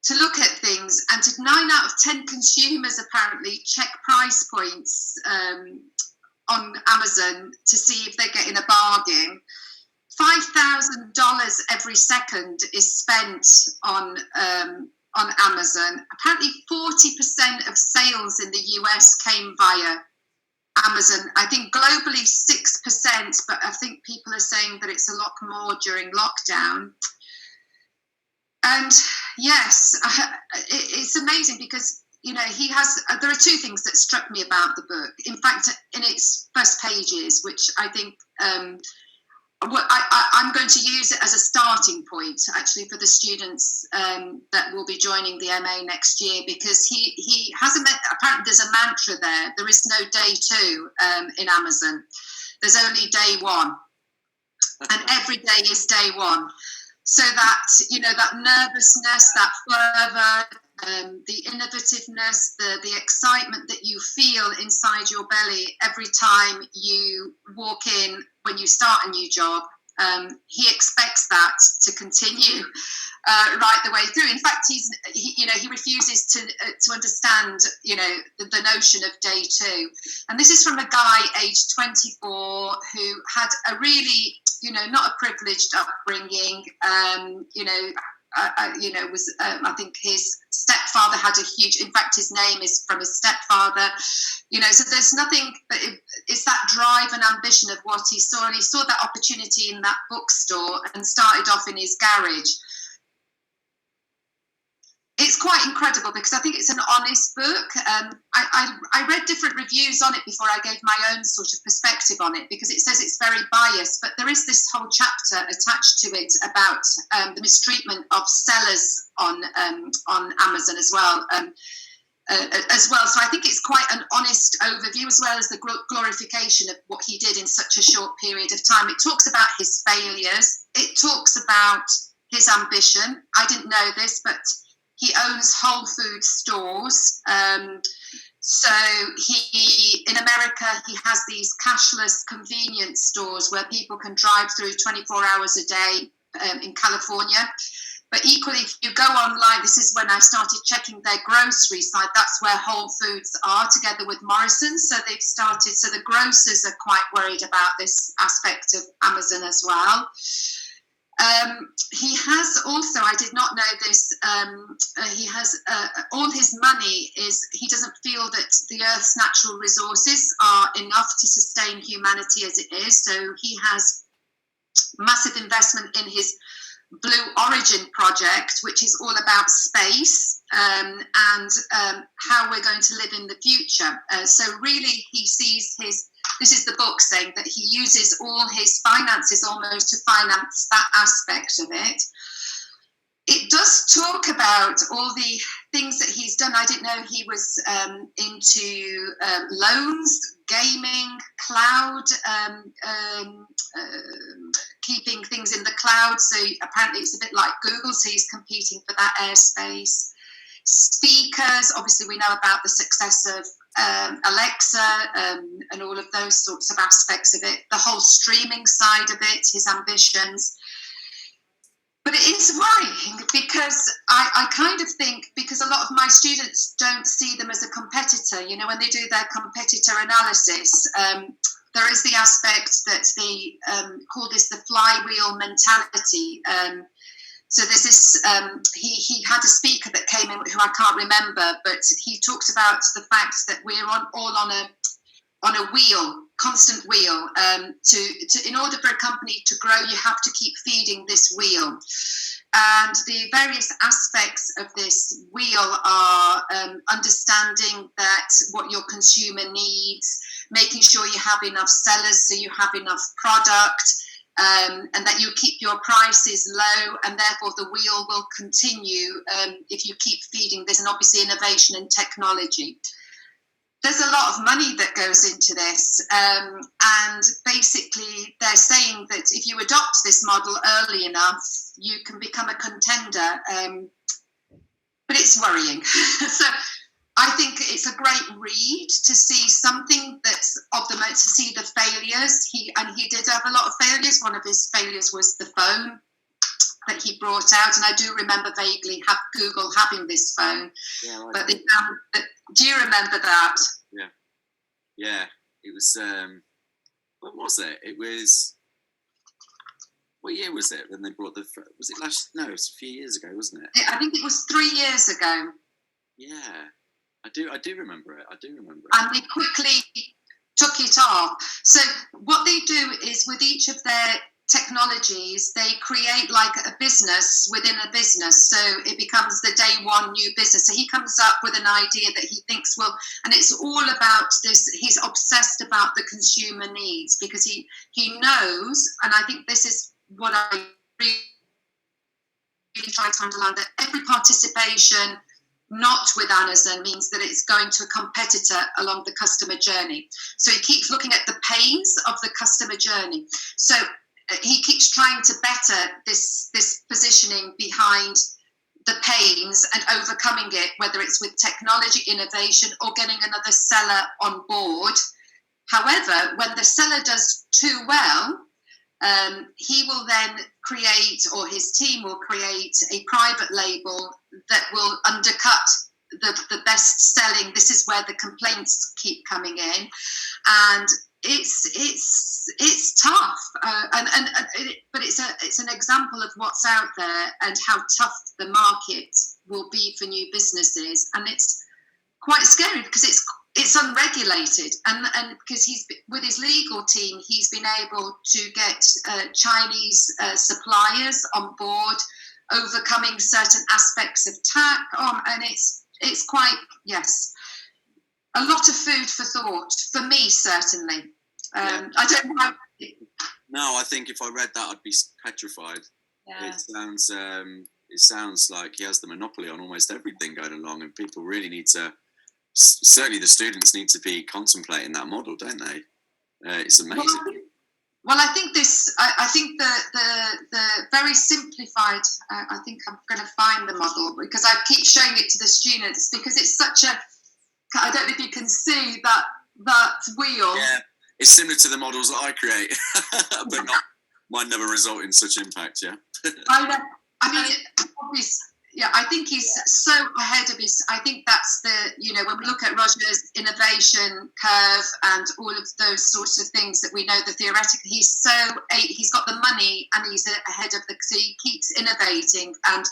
Speaker 1: to look at things, and 9 out of 10 consumers apparently check price points on Amazon to see if they're getting a bargain. $5,000 every second is spent on Amazon. Apparently 40% of sales in the US came via Amazon. I think globally 6%, but I think people are saying that it's a lot more during lockdown. And yes, it's amazing because, there are two things that struck me about the book. In fact, in its first pages, which I think I'm going to use it as a starting point, actually, for the students that will be joining the MA next year, because he has apparently there's a mantra there. There is no day 2 in Amazon. There's only day 1, and every day is day 1. So that that nervousness, that fervor, the innovativeness, the excitement that you feel inside your belly every time you walk in when you start a new job, he expects that to continue right the way through. In fact, he refuses to understand the notion of day 2. And this is from a guy aged 24 who had a really not a privileged upbringing. I think his stepfather had a huge, in fact, his name is from his stepfather, so there's nothing, but it's that drive and ambition of what he saw, and he saw that opportunity in that bookstore and started off in his garage. It's quite incredible because I think it's an honest book. I read different reviews on it before I gave my own sort of perspective on it, because it says it's very biased, but there is this whole chapter attached to it about the mistreatment of sellers on Amazon as well. So I think it's quite an honest overview, as well as the glorification of what he did in such a short period of time. It talks about his failures. It talks about his ambition. I didn't know this, but he owns Whole Food stores. So in America, he has these cashless convenience stores where people can drive through 24 hours a day in California. But equally, if you go online, this is when I started checking their grocery site. That's where Whole Foods are, together with Morrison's. So they've started. So the grocers are quite worried about this aspect of Amazon as well. He has also, I did not know this, he has all his money he doesn't feel that the Earth's natural resources are enough to sustain humanity as it is. So he has massive investment in his Blue Origin project, which is all about space and how we're going to live in the future. So really he sees this is the book saying that he uses all his finances almost to finance that aspect of it. It does talk about all the things that he's done. I didn't know he was into loans, gaming, cloud, keeping things in the cloud. So apparently it's a bit like Google, so he's competing for that airspace. Speakers, obviously we know about the success of Alexa and all of those sorts of aspects of it, the whole streaming side of it, his ambitions. But it is worrying because I kind of think, because a lot of my students don't see them as a competitor, when they do their competitor analysis, there is the aspect that they call this the flywheel mentality. So this is, he had a speaker that came in who I can't remember, but he talked about the fact that we're all on a wheel, constant wheel. In order for a company to grow, you have to keep feeding this wheel. And the various aspects of this wheel are understanding that what your consumer needs, making sure you have enough sellers so you have enough product, and that you keep your prices low, and therefore the wheel will continue if you keep feeding this, and obviously innovation and technology. There's a lot of money that goes into this, and basically they're saying that if you adopt this model early enough, you can become a contender, but it's worrying. So I think it's a great read to see something that's of the to see the failures. He did have a lot of failures. One of his failures was the phone that he brought out, and I do remember vaguely Google having this phone.
Speaker 2: Yeah,
Speaker 1: but they found that. Do you remember that?
Speaker 2: Yeah. It was. What was it? It was. What year was it when they brought the? Was it last? No, it was a few years ago, wasn't it?
Speaker 1: I think it was 3 years ago.
Speaker 2: Yeah, I do remember it.
Speaker 1: And they quickly took it off. So what they do is with each of their technologies, they create like a business within a business. So it becomes the day one new business. So he comes up with an idea that he thinks will, and it's all about this. He's obsessed about the consumer needs because he knows, and I think this is what I really try to underline, that every participation not with Amazon means that it's going to a competitor along the customer journey. So he keeps looking at the pains of the customer journey. So he keeps trying to better this positioning behind the pains and overcoming it, whether it's with technology, innovation, or getting another seller on board. However, when the seller does too well, he will then create, or his team will create, a private label that will undercut the best selling. This is where the complaints keep coming in, and it's tough, but it's an example of what's out there and how tough the market will be for new businesses, and it's quite scary because it's unregulated, and because he's with his legal team, he's been able to get Chinese suppliers on board, overcoming certain aspects of tax, and it's quite, yes, a lot of food for thought for me, certainly. I don't know.
Speaker 2: No, I think if I read that, I'd be petrified.
Speaker 3: Yeah.
Speaker 2: It sounds like he has the monopoly on almost everything going along, and people really need to. Certainly, the students need to be contemplating that model, don't they? It's amazing.
Speaker 1: Well, I think this. I think the very simplified. I think I'm going to find the model because I keep showing it to the students because it's such a. I don't know if you can see that wheel.
Speaker 2: Yeah, it's similar to the models that I create, but mine never result in such impact. Yeah.
Speaker 1: I know. I mean, obviously. Yeah, I think he's so ahead of his. I think that's when we look at Roger's innovation curve and all of those sorts of things that we know, the theoretical, he's got the money and he's ahead of so he keeps innovating, and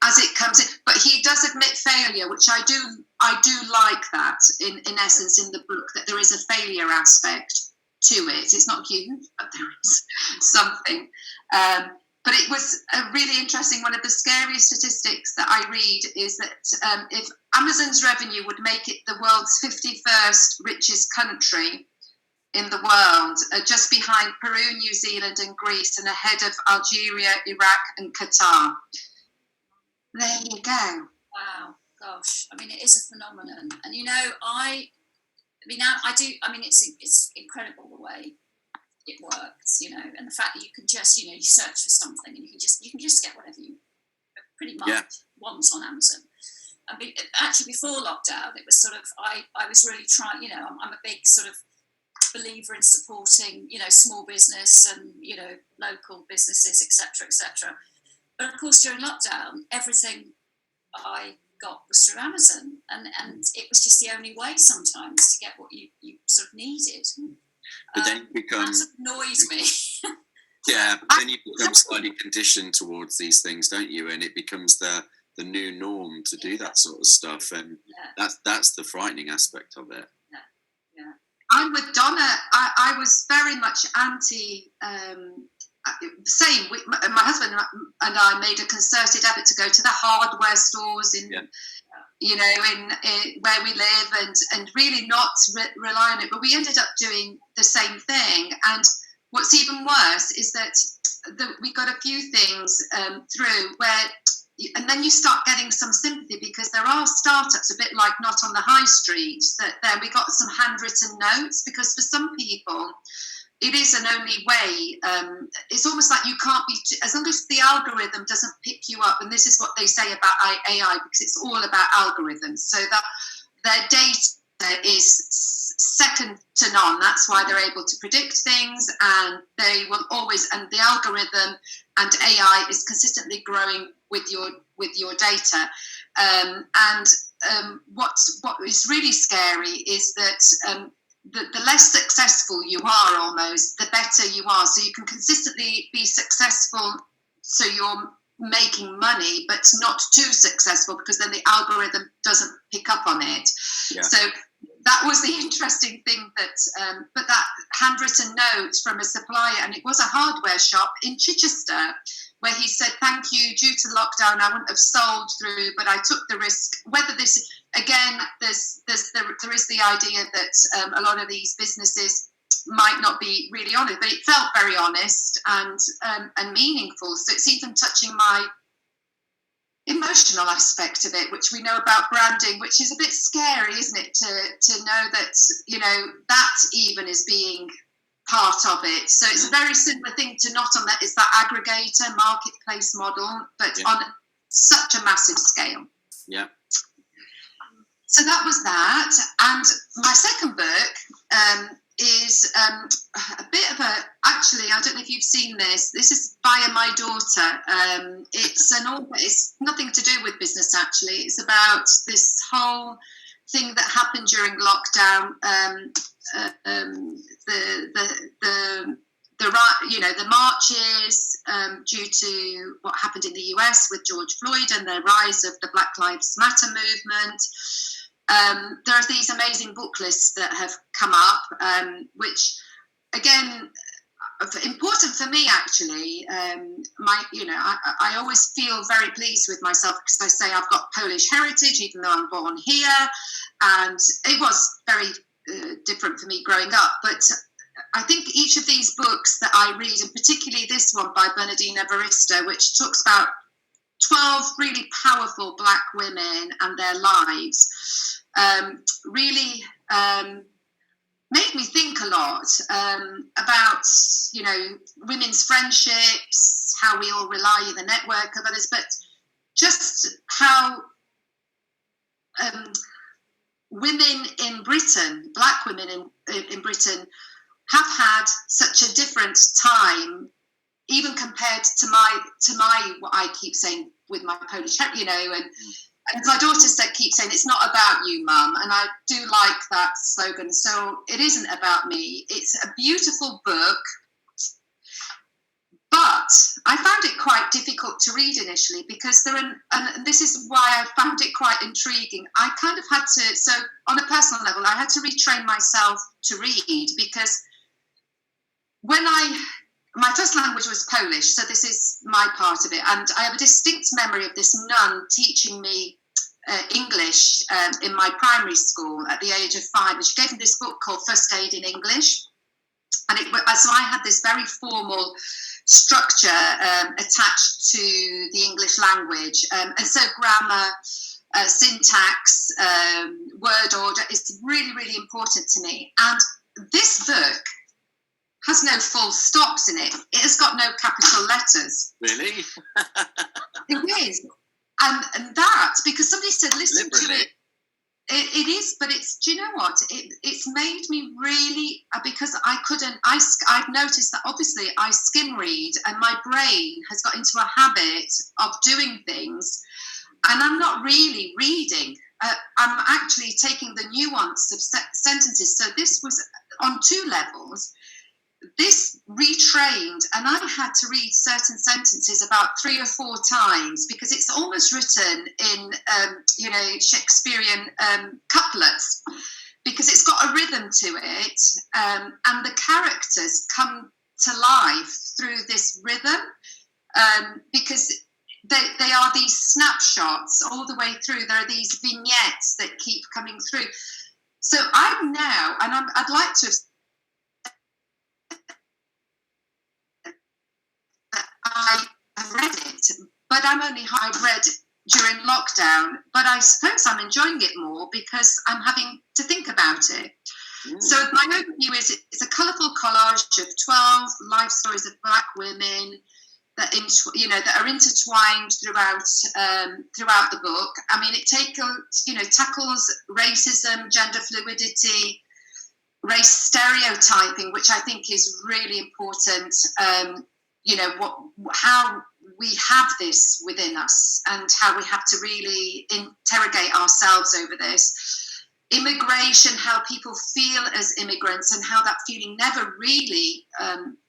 Speaker 1: as it comes in, but he does admit failure, which I do like that in essence in the book, that there is a failure aspect to it. It's not huge, but there is something. But it was really interesting. One of the scariest statistics that I read is that if Amazon's revenue would make it the world's 51st richest country in the world, just behind Peru, New Zealand and Greece, and ahead of Algeria, Iraq and Qatar. There you go.
Speaker 3: Wow, gosh. I mean, it is a phenomenon. And, it's incredible the way it works, and the fact that you can just, you search for something and you can just get whatever you pretty much want on Amazon. Actually, before lockdown, it was sort of I was really trying. I'm a big sort of believer in supporting, small business and local businesses, etc. But of course, during lockdown, everything I got was through Amazon, and it was just the only way sometimes to get what you sort of needed.
Speaker 2: But then you become.
Speaker 3: That annoys me.
Speaker 2: Yeah, but then you become slightly conditioned towards these things, don't you? And it becomes the new norm to do that sort of stuff, and that's the frightening aspect of it.
Speaker 3: Yeah.
Speaker 1: I'm with Donna. I was very much anti same. My husband and I made a concerted effort to go to the hardware stores in where we live, and really not rely on it. But we ended up doing the same thing. And what's even worse is that we got a few things through where, and then you start getting some sympathy, because there are startups, a bit like Not on the High Street, that there we got some handwritten notes, because for some people it is an only way. It's almost like you can't be, as long as the algorithm doesn't pick you up, and this is what they say about AI, because it's all about algorithms, so that their data is second to none. That's why they're able to predict things, and they will always, and the algorithm and AI is consistently growing with your data. What is really scary is that the less successful you are, almost, the better you are. So you can consistently be successful, so you're making money, but not too successful, because then the algorithm doesn't pick up on it. Yeah. So that was the interesting thing, that but that handwritten note from a supplier, and it was a hardware shop in Chichester, where he said, "Thank you, due to lockdown I wouldn't have sold through, but I took the risk." Whether this, again, there is the idea that a lot of these businesses might not be really honest, but it felt very honest and meaningful. So it's even touching my emotional aspect of it, which we know about branding, which is a bit scary, isn't it, to know that, that even is being part of it. So it's a very similar thing to Not on that. It's that aggregator marketplace model, but on such a massive scale.
Speaker 2: Yeah.
Speaker 1: So that was that. And my second book is a bit of a, actually, I don't know if you've seen this. This is via my daughter. It's nothing to do with business, actually. It's about this whole thing that happened during lockdown. The marches due to what happened in the US with George Floyd and the rise of the Black Lives Matter movement. There are these amazing book lists that have come up, which, again, important for me, actually. I always feel very pleased with myself, because I say I've got Polish heritage, even though I'm born here, and it was very different for me growing up. But I think each of these books that I read, and particularly this one by Bernardina Evaristo, which talks about 12 really powerful Black women and their lives, really made me think a lot about, women's friendships, how we all rely on the network of others, but just how women in Britain, Black women in Britain, have had such a different time, even compared to my what I keep saying with my Polish, and my daughter keeps saying, "It's not about you, Mum," and I do like that slogan. So it isn't about me. It's a beautiful book, but I found it quite difficult to read initially, because and this is why I found it quite intriguing. I kind of had to, so on a personal level, I had to retrain myself to read, because my first language was Polish, so this is my part of it, and I have a distinct memory of this nun teaching me English in my primary school at the age of 5, and she gave me this book called First Aid in English, and so I had this very formal structure attached to the English language, and so grammar, syntax, word order is really, really important to me. And this book has no full stops in it. It has got no capital letters.
Speaker 2: Really?
Speaker 1: It is. And that, because somebody said, listen to it. It is, but it's, do you know what? It's made me really, because I've noticed that obviously I skim read, and my brain has got into a habit of doing things, and I'm not really reading. I'm actually taking the nuance of sentences. So this was on 2 levels. This retrained, and I had to read certain sentences about 3 or 4 times, because it's almost written in, Shakespearean couplets, because it's got a rhythm to it, and the characters come to life through this rhythm, because they are these snapshots all the way through. There are these vignettes that keep coming through. So I'm now, and I'd like to have I have read it, but I've read during lockdown, but I suppose I'm enjoying it more because I'm having to think about it. So my overview is it's a colourful collage of 12 life stories of Black women that are intertwined throughout the book. I mean, it tackles racism, gender fluidity, race stereotyping, which I think is really important. How we have this within us and how we have to really interrogate ourselves over this. Immigration, how people feel as immigrants and how that feeling never really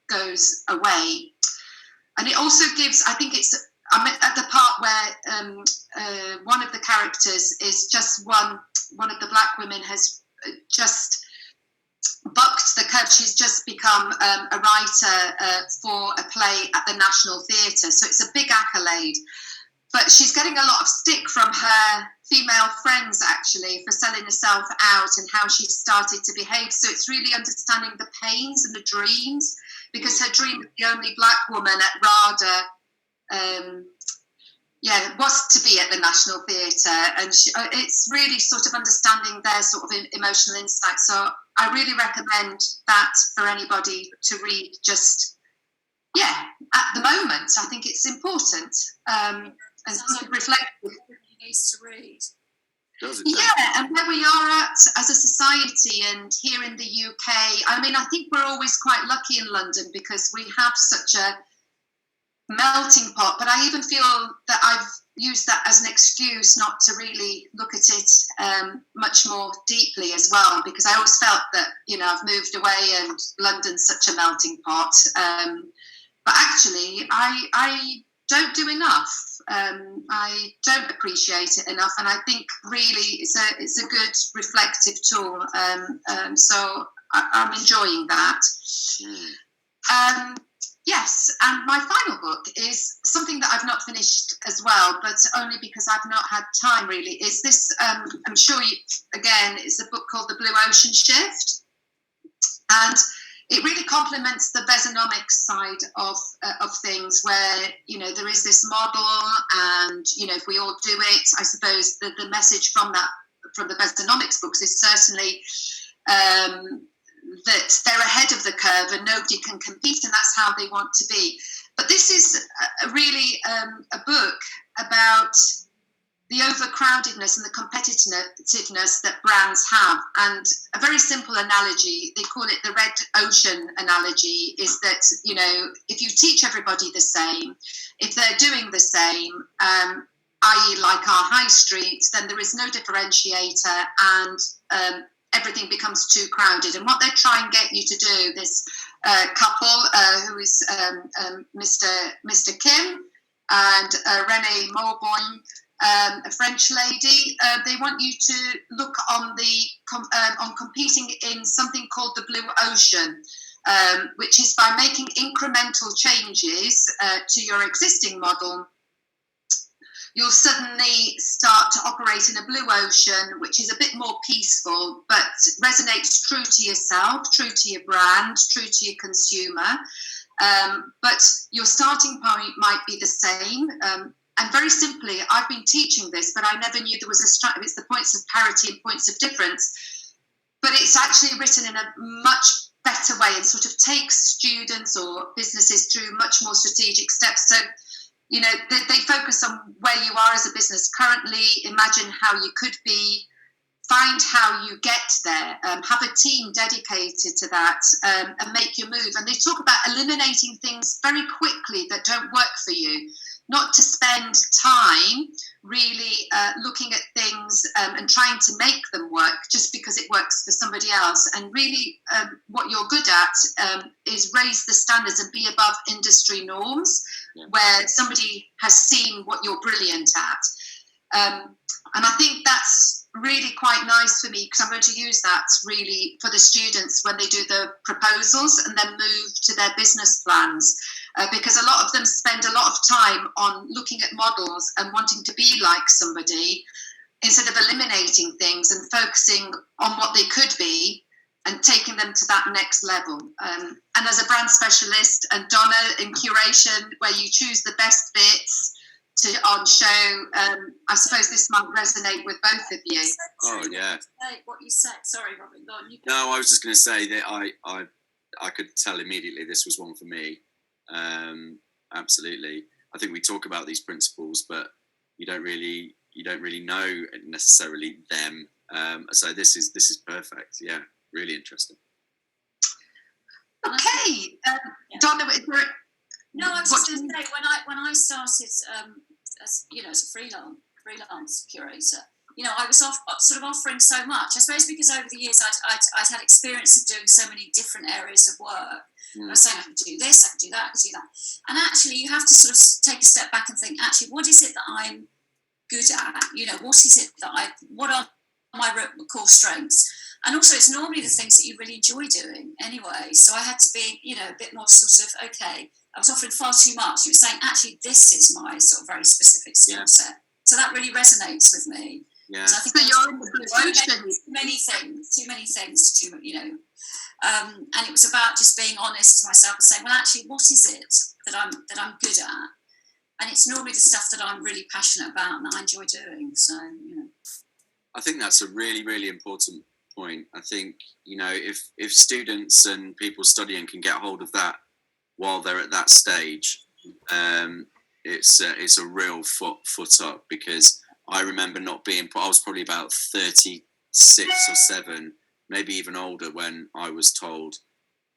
Speaker 1: goes away. And it also gives, I'm at the part where one of the characters is just one of the Black women has just bucked the curve. She's just become a writer for a play at the National Theatre. So it's a big accolade. But she's getting a lot of stick from her female friends, actually, for selling herself out and how she started to behave. So it's really understanding the pains and the dreams, because her dream of the only Black woman at RADA was to be at the National Theatre. And it's really sort of understanding their sort of emotional insight. So I really recommend that for anybody to read at the moment. I think it's important. And sort of reflective.
Speaker 3: He needs to read.
Speaker 1: And where we are at as a society and here in the UK, I mean, I think we're always quite lucky in London because we have such a melting pot, but I even feel that I've used that as an excuse not to really look at it much more deeply as well, because I always felt that, I've moved away and London's such a melting pot. But actually, I don't do enough. I don't appreciate it enough, and I think really it's a good reflective tool. So I'm enjoying that. Yes, and my final book is something that I've not finished as well, but only because I've not had time really. Is this? I'm sure it's a book called The Blue Ocean Shift, and it really complements the Bezonomics side of things, where there is this model, and if we all do it, I suppose the message from the Bezonomics books is certainly that they're ahead of the curve and nobody can compete, and that's how they want to be. But this is really a book about the overcrowdedness and the competitiveness that brands have. And a very simple analogy, they call it the red ocean analogy, is that, if you teach everybody the same, if they're doing the same, i.e. like our high street, then there is no differentiator and everything becomes too crowded. And what they try and get you to do, this couple who is Mr. Kim and Renee Morboyne, a French lady, they want you to look on competing in something called the Blue Ocean, which is by making incremental changes to your existing model. You'll suddenly start to operate in a blue ocean, which is a bit more peaceful, but resonates true to yourself, true to your brand, true to your consumer. But your starting point might be the same. And very simply, I've been teaching this, but I never knew there was it's the points of parity and points of difference. But it's actually written in a much better way and sort of takes students or businesses through much more strategic steps. So, they focus on where you are as a business currently, imagine how you could be, find how you get there, have a team dedicated to that, and make your move. And they talk about eliminating things very quickly that don't work for you. Not to spend time really looking at things and trying to make them work just because it works for somebody else. And really what you're good at is raise the standards and be above industry norms, where somebody has seen what you're brilliant at. And I think that's really really quite nice for me, because I'm going to use that really for the students when they do the proposals and then move to their business plans, because a lot of them spend a lot of time on looking at models and wanting to be like somebody instead of eliminating things and focusing on what they could be and taking them to that next level. And as a brand specialist, and Donna in curation, where you choose the best bits on show, I suppose this might resonate with both of you.
Speaker 2: Oh yeah.
Speaker 3: What you said. Sorry, Robin. Go on.
Speaker 2: No, I was just going to say that I could tell immediately this was one for me. Absolutely. I think we talk about these principles, but you don't really know necessarily them. So this is perfect. Yeah, really interesting.
Speaker 1: Okay, Donna.
Speaker 3: No, I was just going to say, when I started as a freelance curator, I was sort of offering so much. I suppose because over the years I'd had experience of doing so many different areas of work. I was saying I could do this, I could do that, I could do that. And actually, you have to sort of take a step back and think, actually, what is it that I'm good at? What is it that what are my core strengths? And also, it's normally the things that you really enjoy doing anyway. So I had to be, a bit more sort of, okay, I was offering far too much. You were saying, actually, this is my sort of very specific skill set. So that really resonates with me.
Speaker 2: Yeah.
Speaker 3: So I think
Speaker 1: you're in the blue
Speaker 3: too many things, and it was about just being honest to myself and saying, well, actually, what is it that I'm good at? And it's normally the stuff that I'm really passionate about and that I enjoy doing. So,
Speaker 2: I think that's a really, really important point. I think, if students and people studying can get hold of that while they're at that stage, it's a real foot up, because I remember I was probably about 36 or 7, maybe even older, when I was told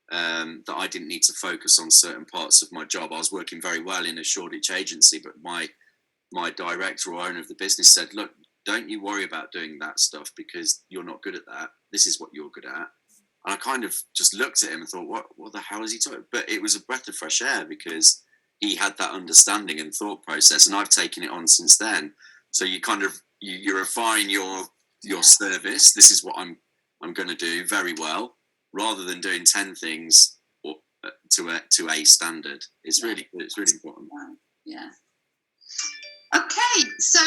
Speaker 2: that I didn't need to focus on certain parts of my job. I was working very well in a Shoreditch agency, but my director or owner of the business said, look, don't you worry about doing that stuff, because you're not good at that. This is what you're good at. And I kind of just looked at him and thought, what the hell is he talking? But it was a breath of fresh air, because he had that understanding and thought process, and I've taken it on since then. So you kind of you refine your service. This is what I'm going to do very well, rather than doing 10 things to a standard. It's really important.
Speaker 3: Yeah.
Speaker 1: Okay, so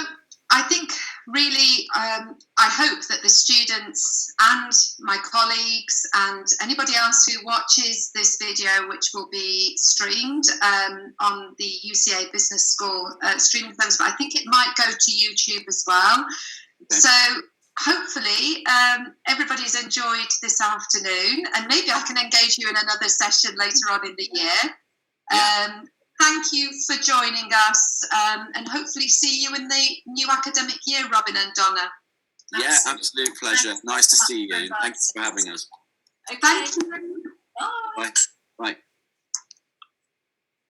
Speaker 1: I think really I hope that the students and my colleagues and anybody else who watches this video, which will be streamed on the UCA Business School streaming service, but I think it might go to YouTube as well. Okay. So hopefully everybody's enjoyed this afternoon, and maybe I can engage you in another session later on in the year. Yeah. Thank you for joining us, and hopefully see you in the new academic year, Robin and Donna.
Speaker 2: Yeah, absolute pleasure. Nice to see you. Thank you for having us.
Speaker 1: Okay. Thank you.
Speaker 3: Bye.
Speaker 2: Bye. Bye.